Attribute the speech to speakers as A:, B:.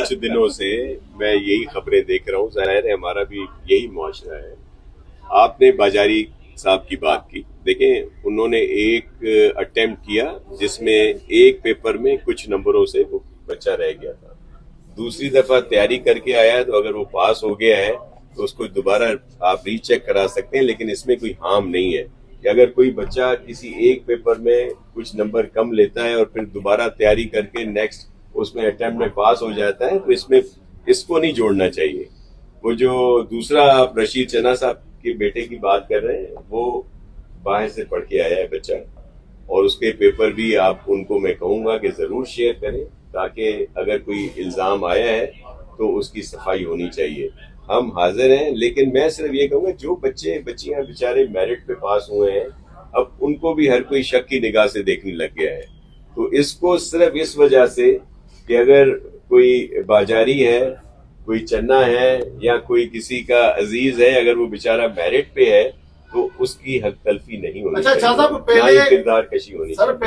A: कुछ दिनों से मैं यही खबरें देख रहा हूँ, जाहिर है हमारा भी यही मुआशरा है। आपने बाजारी साहब की बात की, देखें उन्होंने एक अटेम्प्ट किया जिसमें एक पेपर में कुछ नंबरों से वो बच्चा रह गया था। दूसरी दफा तैयारी करके आया तो अगर वो पास हो गया है तो उसको दोबारा आप रीचेक करा सकते हैं, लेकिन इसमें कोई हार्म नहीं है कि अगर कोई बच्चा किसी एक पेपर में कुछ नंबर कम लेता है और फिर दोबारा तैयारी करके नेक्स्ट उसमें अटेम्प्ट में पास हो जाता है तो इसमें इसको नहीं जोड़ना चाहिए। वो जो दूसरा आप रशीद चना साहब के बेटे की बात कर रहे हैं, वो बाहर से पढ़ के आया है बच्चा, और उसके पेपर भी आप उनको मैं कहूंगा कि जरूर शेयर करें ताकि अगर कोई इल्जाम आया है तो उसकी सफाई होनी चाहिए। हम हाजिर हैं, लेकिन मैं सिर्फ ये कहूंगा जो बच्चे बच्चियां बेचारे मेरिट पे पास हुए हैं अब उनको भी हर कोई शक की निगाह से देखने लग गया है। तो इसको सिर्फ इस वजह से कि अगर कोई बाजारी है, कोई चन्ना है या कोई किसी का अजीज है, अगर वो बेचारा मेरिट पे है तो उसकी हक तलफी नहीं होनी चाहिए, ना ही किरदार कशी होनी चाहिए।